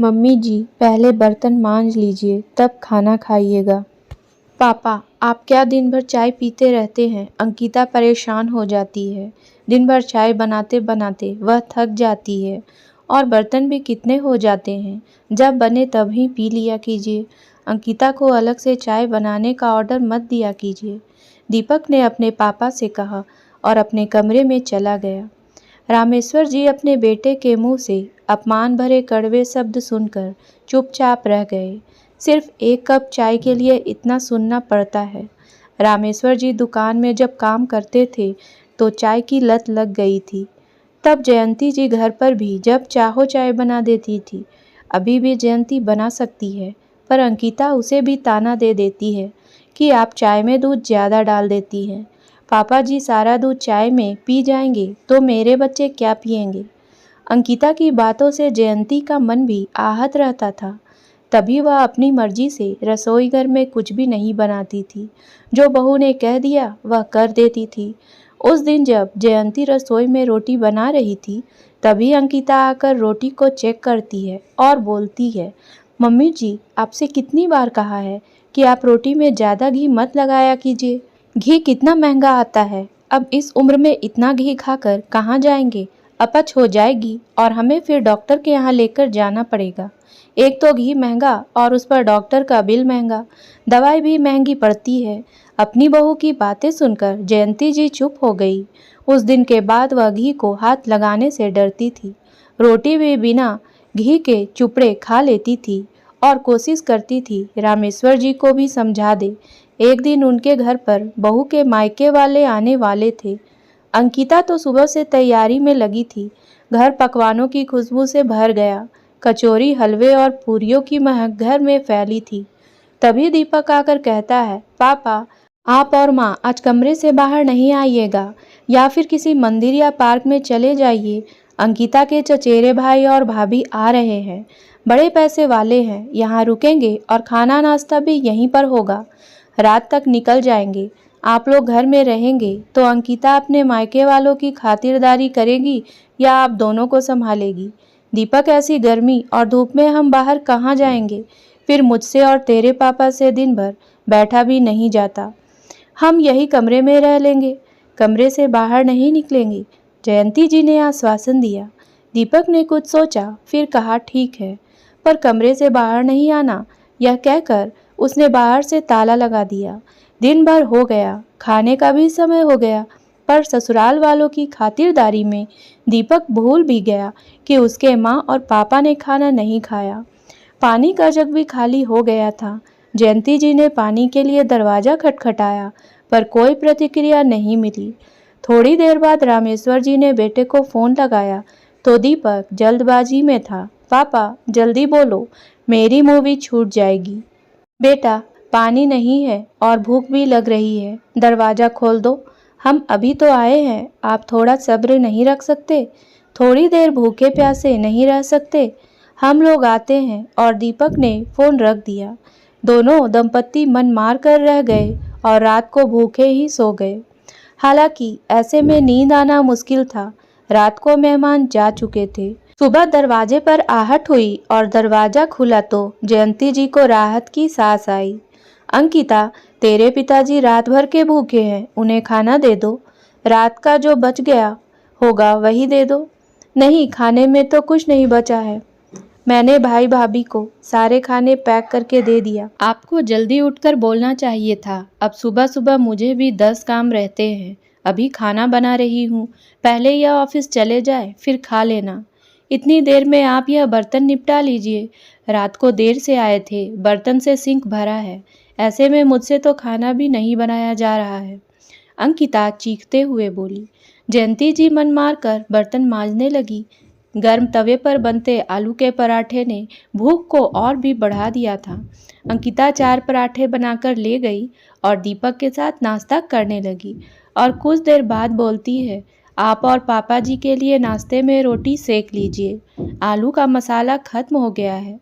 Mummy जी, पहले बर्तन मांज लीजिए तब खाना खाइएगा। पापा, आप क्या दिन भर चाय पीते रहते हैं? अंकिता परेशान हो जाती है। दिन भर चाय बनाते बनाते वह थक जाती है और बर्तन भी कितने हो जाते हैं। जब बने तभी पी लिया कीजिए। अंकिता को अलग से चाय बनाने का ऑर्डर मत दिया कीजिए। दीपक ने अपने पापा से कहा और अपने कमरे में चला गया। रामेश्वर जी अपने बेटे के मुंह से अपमान भरे कड़वे शब्द सुनकर चुपचाप रह गए। सिर्फ एक कप चाय के लिए इतना सुनना पड़ता है। रामेश्वर जी दुकान में जब काम करते थे तो चाय की लत लग गई थी। तब जयंती जी घर पर भी जब चाहो चाय बना देती थी। अभी भी जयंती बना सकती है, पर अंकिता उसे भी ताना दे देती है कि आप चाय में दूध ज़्यादा डाल देती हैं। पापा जी सारा दूध चाय में पी जाएंगे तो मेरे बच्चे क्या पिएंगे? अंकिता की बातों से जयंती का मन भी आहत रहता था। तभी वह अपनी मर्जी से रसोई घर में कुछ भी नहीं बनाती थी। जो बहू ने कह दिया वह कर देती थी। उस दिन जब जयंती रसोई में रोटी बना रही थी, तभी अंकिता आकर रोटी को चेक करती है और बोलती है, मम्मी जी, आपसे कितनी बार कहा है कि आप रोटी में ज़्यादा घी मत लगाया कीजिए। घी कितना महंगा आता है। अब इस उम्र में इतना घी खाकर कहाँ जाएंगे? अपच हो जाएगी और हमें फिर डॉक्टर के यहाँ लेकर जाना पड़ेगा। एक तो घी महंगा और उस पर डॉक्टर का बिल महंगा, दवाई भी महंगी पड़ती है। अपनी बहू की बातें सुनकर जयंती जी चुप हो गई। उस दिन के बाद वह घी को हाथ लगाने से डरती थी। रोटी भी बिना घी के चुपड़े खा लेती थी और कोशिश करती थी रामेश्वर जी को भी समझा दे। एक दिन उनके घर पर बहू के मायके वाले आने वाले थे। अंकिता तो सुबह से तैयारी में लगी थी। घर पकवानों की खुशबू से भर गया। कचौरी, हलवे और पूरियों की महक घर में फैली थी। तभी दीपक आकर कहता है, पापा, आप और माँ आज कमरे से बाहर नहीं आइएगा, या फिर किसी मंदिर या पार्क में चले जाइए। अंकिता के चचेरे भाई और भाभी आ रहे हैं। बड़े पैसे वाले हैं, यहाँ रुकेंगे और खाना नाश्ता भी यहीं पर होगा। रात तक निकल जाएंगे। आप लोग घर में रहेंगे तो अंकिता अपने मायके वालों की खातिरदारी करेगी या आप दोनों को संभालेगी? दीपक, ऐसी गर्मी और धूप में हम बाहर कहाँ जाएंगे? फिर मुझसे और तेरे पापा से दिन भर बैठा भी नहीं जाता। हम यही कमरे में रह लेंगे, कमरे से बाहर नहीं निकलेंगे। जयंती जी ने आश्वासन दिया। दीपक ने कुछ सोचा, फिर कहा, ठीक है, पर कमरे से बाहर नहीं आना। यह कहकर उसने बाहर से ताला लगा दिया। दिन भर हो गया, खाने का भी समय हो गया, पर ससुराल वालों की खातिरदारी में दीपक भूल भी गया कि उसके माँ और पापा ने खाना नहीं खाया। पानी का जग भी खाली हो गया था। जयंती जी ने पानी के लिए दरवाज़ा खटखटाया, पर कोई प्रतिक्रिया नहीं मिली। थोड़ी देर बाद रामेश्वर जी ने बेटे को फ़ोन लगाया तो दीपक जल्दबाजी में था। पापा, जल्दी बोलो, मेरी मूवी छूट जाएगी। बेटा, पानी नहीं है और भूख भी लग रही है, दरवाज़ा खोल दो। हम अभी तो आए हैं, आप थोड़ा सब्र नहीं रख सकते? थोड़ी देर भूखे प्यासे नहीं रह सकते? हम लोग आते हैं। और दीपक ने फ़ोन रख दिया। दोनों दंपत्ति मन मार कर रह गए और रात को भूखे ही सो गए। हालांकि ऐसे में नींद आना मुश्किल था। रात को मेहमान जा चुके थे। सुबह दरवाजे पर आहट हुई और दरवाजा खुला तो जयंती जी को राहत की सांस आई। अंकिता, तेरे पिताजी रात भर के भूखे हैं, उन्हें खाना दे दो। रात का जो बच गया होगा वही दे दो। नहीं, खाने में तो कुछ नहीं बचा है। मैंने भाई भाभी को सारे खाने पैक करके दे दिया। आपको जल्दी उठकर बोलना चाहिए था। अब सुबह सुबह मुझे भी 10 काम रहते हैं। अभी खाना बना रही हूँ। पहले यह ऑफिस चले जाए, फिर खा लेना। इतनी देर में आप यह बर्तन निपटा लीजिए। रात को देर से आए थे, बर्तन से सिंक भरा है। ऐसे में मुझसे तो खाना भी नहीं बनाया जा रहा है। अंकिता चीखते हुए बोली। जयंती जी मन मार कर बर्तन मांजने लगी। गर्म तवे पर बनते आलू के पराठे ने भूख को और भी बढ़ा दिया था। अंकिता 4 पराठे बनाकर ले गई और दीपक के साथ नाश्ता करने लगी और कुछ देर बाद बोलती है, आप और पापा जी के लिए नाश्ते में रोटी सेक लीजिए। आलू का मसाला खत्म हो गया है।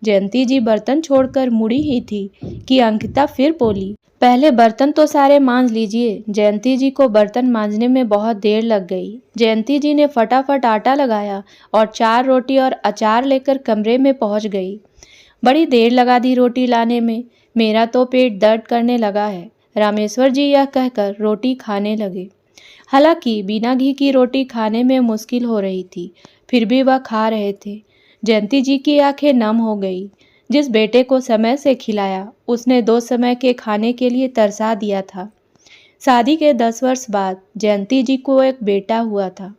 जयंती जी बर्तन छोड़कर मुड़ी ही थी कि अंकिता फिर बोली, पहले बर्तन तो सारे मांज लीजिए। जयंती जी को बर्तन मांजने में बहुत देर लग गई। जयंती जी ने फटाफट आटा लगाया और 4 रोटी और अचार लेकर कमरे में पहुंच गई। बड़ी देर लगा दी रोटी लाने में, मेरा तो पेट दर्द करने लगा है। रामेश्वर जी यह कहकर रोटी खाने लगे। हालांकि बिना घी की रोटी खाने में मुश्किल हो रही थी, फिर भी वह खा रहे थे। जयंती जी की आंखें नम हो गई। जिस बेटे को समय से खिलाया उसने 2 समय के खाने के लिए तरसा दिया था। शादी के 10 वर्ष बाद जयंती जी को एक बेटा हुआ था।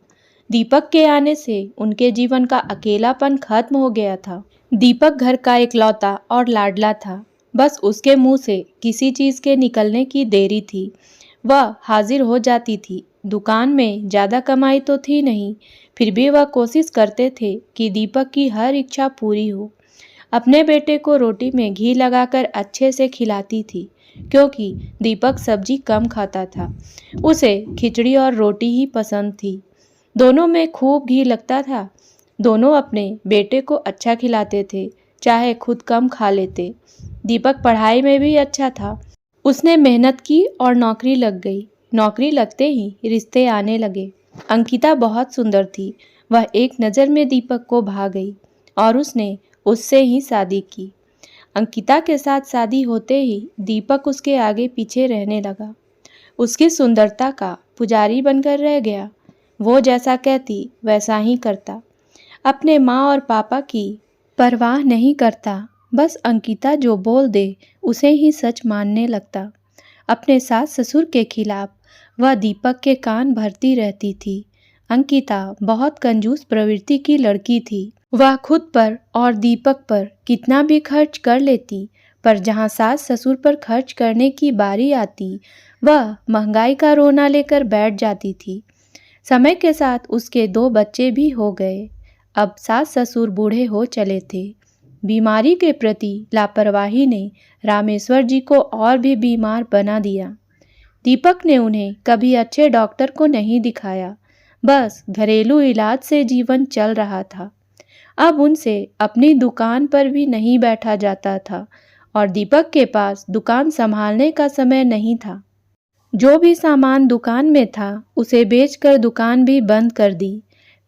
दीपक के आने से उनके जीवन का अकेलापन खत्म हो गया था। दीपक घर का इकलौता और लाडला था। बस उसके मुंह से किसी चीज के निकलने की देरी थी, वह हाजिर हो जाती थी। दुकान में ज्यादा कमाई तो थी नहीं, फिर भी वह कोशिश करते थे कि दीपक की हर इच्छा पूरी हो। अपने बेटे को रोटी में घी लगाकर अच्छे से खिलाती थी, क्योंकि दीपक सब्जी कम खाता था। उसे खिचड़ी और रोटी ही पसंद थी। दोनों में खूब घी लगता था। दोनों अपने बेटे को अच्छा खिलाते थे, चाहे खुद कम खा लेते। दीपक पढ़ाई में भी अच्छा था। उसने मेहनत की और नौकरी लग गई। नौकरी लगते ही रिश्ते आने लगे। अंकिता बहुत सुंदर थी। वह एक नज़र में दीपक को भा गई और उसने उससे ही शादी की। अंकिता के साथ शादी होते ही दीपक उसके आगे पीछे रहने लगा। उसकी सुंदरता का पुजारी बनकर रह गया। वो जैसा कहती वैसा ही करता। अपने माँ और पापा की परवाह नहीं करता। बस अंकिता जो बोल दे उसे ही सच मानने लगता। अपने सास ससुर के खिलाफ वह दीपक के कान भरती रहती थी। अंकिता बहुत कंजूस प्रवृत्ति की लड़की थी। वह खुद पर और दीपक पर कितना भी खर्च कर लेती, पर जहाँ सास ससुर पर खर्च करने की बारी आती, वह महंगाई का रोना लेकर बैठ जाती थी। समय के साथ उसके 2 बच्चे भी हो गए। अब सास ससुर बूढ़े हो चले थे। बीमारी के प्रति लापरवाही ने रामेश्वर जी को और भी बीमार बना दिया। दीपक ने उन्हें कभी अच्छे डॉक्टर को नहीं दिखाया, बस घरेलू इलाज से जीवन चल रहा था। अब उनसे अपनी दुकान पर भी नहीं बैठा जाता था और दीपक के पास दुकान संभालने का समय नहीं था। जो भी सामान दुकान में था उसे बेचकर दुकान भी बंद कर दी।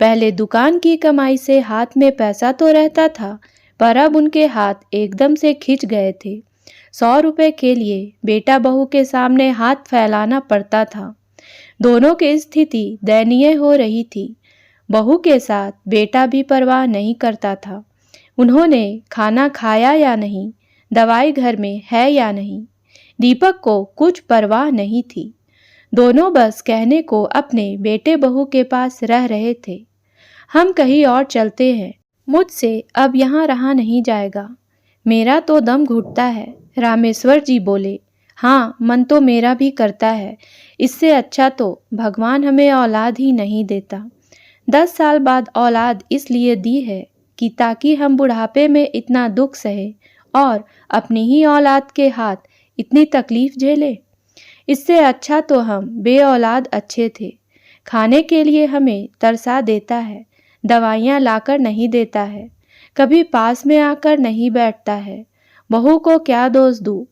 पहले दुकान की कमाई से हाथ में पैसा तो रहता था, पर अब उनके हाथ एकदम से खिंच गए थे। 100 रुपए के लिए बेटा बहू के सामने हाथ फैलाना पड़ता था। दोनों की स्थिति दयनीय हो रही थी। बहू के साथ बेटा भी परवाह नहीं करता था। उन्होंने खाना खाया या नहीं, दवाई घर में है या नहीं, दीपक को कुछ परवाह नहीं थी। दोनों बस कहने को अपने बेटे बहू के पास रह रहे थे। हम कहीं और चलते हैं, मुझसे अब यहाँ रहा नहीं जाएगा, मेरा तो दम घुटता है। रामेश्वर जी बोले, हाँ मन तो मेरा भी करता है। इससे अच्छा तो भगवान हमें औलाद ही नहीं देता। 10 साल बाद औलाद इसलिए दी है कि ताकि हम बुढ़ापे में इतना दुख सहे और अपनी ही औलाद के हाथ इतनी तकलीफ झेले। इससे अच्छा तो हम बे औलाद अच्छे थे। खाने के लिए हमें तरसा देता है, दवाइयाँ लाकर नहीं देता है, कभी पास में आकर नहीं बैठता है। बहू को क्या दोष दूँ,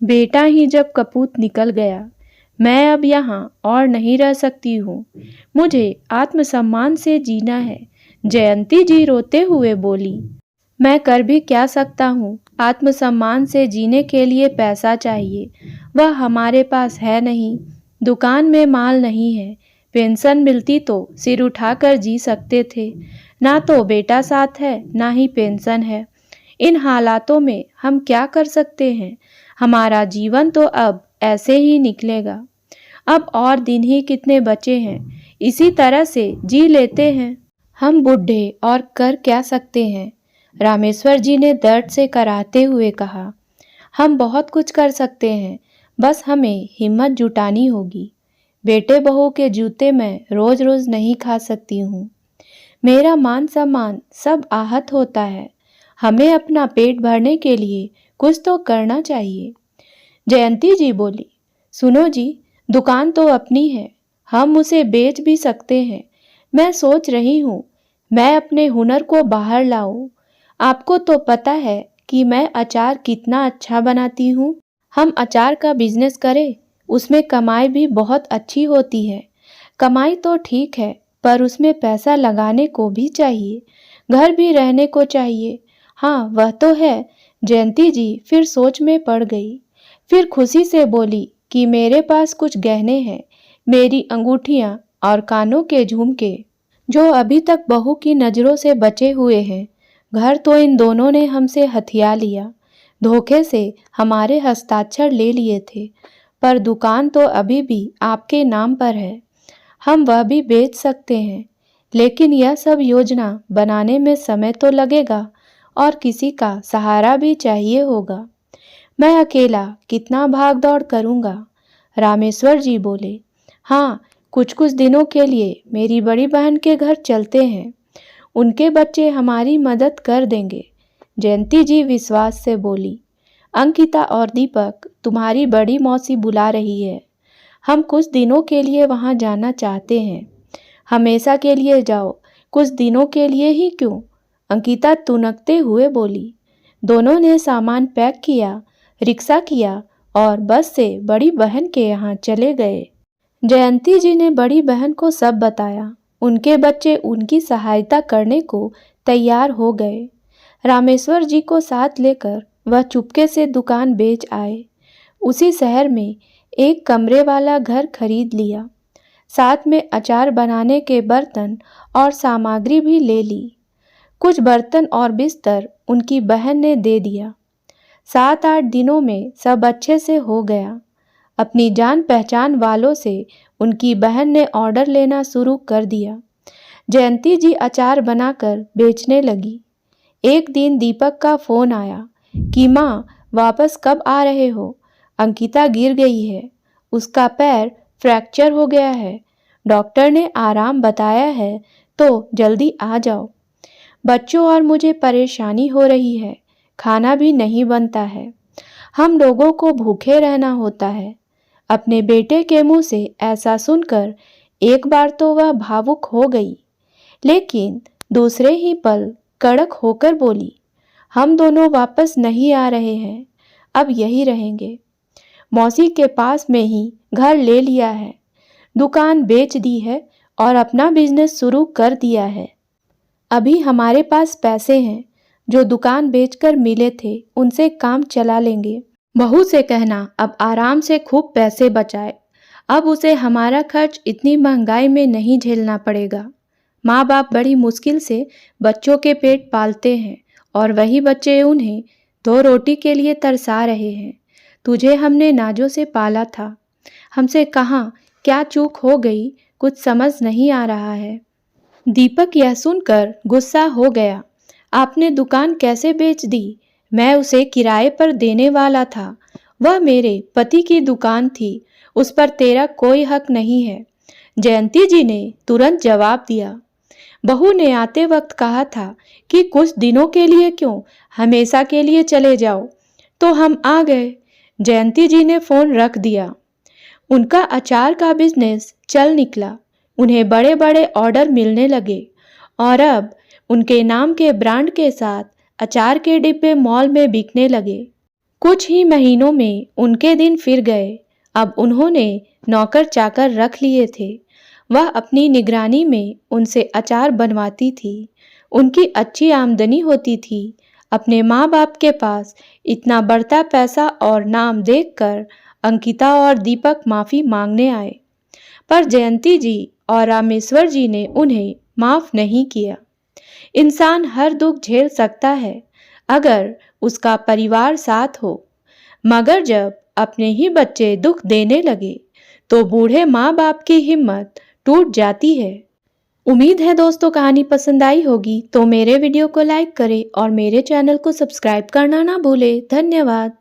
बेटा ही जब कपूत निकल गया। मैं अब यहाँ और नहीं रह सकती हूँ, मुझे आत्मसम्मान से जीना है। जयंती जी रोते हुए बोली, मैं कर भी क्या सकता हूँ, आत्मसम्मान से जीने के लिए पैसा चाहिए, वह हमारे पास है नहीं। दुकान में माल नहीं है, पेंशन मिलती तो सिर उठाकर जी सकते थे। ना तो बेटा साथ है, ना ही पेंशन है। इन हालातों में हम क्या कर सकते हैं। हमारा जीवन तो अब ऐसे ही निकलेगा। अब और दिन ही कितने बचे हैं, इसी तरह से जी लेते हैं। हम बूढ़े और कर क्या सकते हैं। रामेश्वर जी ने दर्द से कराहते हुए कहा, हम बहुत कुछ कर सकते हैं, बस हमें हिम्मत जुटानी होगी। बेटे बहू के जूते मैं रोज रोज नहीं खा सकती हूँ। मेरा मान सम्मान सब आहत होता है। हमें अपना पेट भरने के लिए कुछ तो करना चाहिए। जयंती जी बोली, सुनो जी, दुकान तो अपनी है, हम उसे बेच भी सकते हैं। मैं सोच रही हूँ मैं अपने हुनर को बाहर लाऊं। आपको तो पता है कि मैं अचार कितना अच्छा बनाती हूँ। हम अचार का बिजनेस करें, उसमें कमाई भी बहुत अच्छी होती है। कमाई तो ठीक है, पर उसमें पैसा लगाने को भी चाहिए, घर भी रहने को चाहिए। हाँ, वह तो है। जयंती जी फिर सोच में पड़ गई। फिर खुशी से बोली कि मेरे पास कुछ गहने हैं, मेरी अंगूठियाँ और कानों के झुमके, जो अभी तक बहू की नज़रों से बचे हुए हैं। घर तो इन दोनों ने हमसे हथिया लिया, धोखे से हमारे हस्ताक्षर ले लिए थे, पर दुकान तो अभी भी आपके नाम पर है। हम वह भी बेच सकते हैं, लेकिन यह सब योजना बनाने में समय तो लगेगा और किसी का सहारा भी चाहिए होगा। मैं अकेला कितना भाग दौड़ करूँगा। रामेश्वर जी बोले, हाँ, कुछ कुछ दिनों के लिए मेरी बड़ी बहन के घर चलते हैं, उनके बच्चे हमारी मदद कर देंगे। जयंती जी विश्वास से बोली, अंकिता और दीपक तुम्हारी बड़ी मौसी बुला रही है, हम कुछ दिनों के लिए वहाँ जाना चाहते हैं। हमेशा के लिए जाओ, कुछ दिनों के लिए ही क्यों? अंकिता तुनकते हुए बोली। दोनों ने सामान पैक किया, रिक्शा किया और बस से बड़ी बहन के यहाँ चले गए। जयंती जी ने बड़ी बहन को सब बताया। उनके बच्चे उनकी सहायता करने को तैयार हो गए। रामेश्वर जी को साथ लेकर वह चुपके से दुकान बेच आए। उसी शहर में एक कमरे वाला घर खरीद लिया, साथ में अचार बनाने के बर्तन और सामग्री भी ले ली। कुछ बर्तन और बिस्तर उनकी बहन ने दे दिया। 7-8 दिनों में सब अच्छे से हो गया। अपनी जान पहचान वालों से उनकी बहन ने ऑर्डर लेना शुरू कर दिया। जयंती जी अचार बनाकर बेचने लगी। एक दिन दीपक का फ़ोन आया कि माँ, वापस कब आ रहे हो? अंकिता गिर गई है, उसका पैर फ्रैक्चर हो गया है, डॉक्टर ने आराम बताया है, तो जल्दी आ जाओ। बच्चों और मुझे परेशानी हो रही है, खाना भी नहीं बनता है, हम लोगों को भूखे रहना होता है। अपने बेटे के मुंह से ऐसा सुनकर एक बार तो वह भावुक हो गई, लेकिन दूसरे ही पल कड़क होकर बोली, हम दोनों वापस नहीं आ रहे हैं, अब यही रहेंगे। मौसी के पास में ही घर ले लिया है, दुकान बेच दी है और अपना बिजनेस शुरू कर दिया है। अभी हमारे पास पैसे हैं, जो दुकान बेचकर मिले थे उनसे काम चला लेंगे। बहू से कहना अब आराम से खूब पैसे बचाए, अब उसे हमारा खर्च इतनी महंगाई में नहीं झेलना पड़ेगा। माँ बाप बड़ी मुश्किल से बच्चों के पेट पालते हैं और वही बच्चे उन्हें 2 रोटी के लिए तरसा रहे हैं। तुझे हमने नाजों से पाला था, हमसे कहाँ क्या चूक हो गई, कुछ समझ नहीं आ रहा है। दीपक यह सुनकर गुस्सा हो गया। आपने दुकान कैसे बेच दी? मैं उसे किराए पर देने वाला था, वह मेरे पति की दुकान थी, उस पर तेरा कोई हक नहीं है। जयंती जी ने तुरंत जवाब दिया। बहू ने आते वक्त कहा था कि कुछ दिनों के लिए क्यों, हमेशा के लिए चले जाओ, तो हम आ गए। जयंती जी ने फोन रख दिया। उनका अचार का बिजनेस चल निकला, उन्हें बड़े बड़े ऑर्डर मिलने लगे और अब उनके नाम के ब्रांड के साथ अचार के डिब्बे मॉल में बिकने लगे। कुछ ही महीनों में उनके दिन फिर गए। अब उन्होंने नौकर चाकर रख लिए थे, वह अपनी निगरानी में उनसे अचार बनवाती थी। उनकी अच्छी आमदनी होती थी। अपने माँ बाप के पास इतना बढ़ता पैसा और नाम देखकर अंकिता और दीपक माफ़ी मांगने आए, पर जयंती जी और रामेश्वर जी ने उन्हें माफ़ नहीं किया। इंसान हर दुख झेल सकता है अगर उसका परिवार साथ हो, मगर जब अपने ही बच्चे दुख देने लगे तो बूढ़े माँ बाप की हिम्मत टूट जाती है। उम्मीद है दोस्तों कहानी पसंद आई होगी, तो मेरे वीडियो को लाइक करें और मेरे चैनल को सब्सक्राइब करना ना भूलें। धन्यवाद।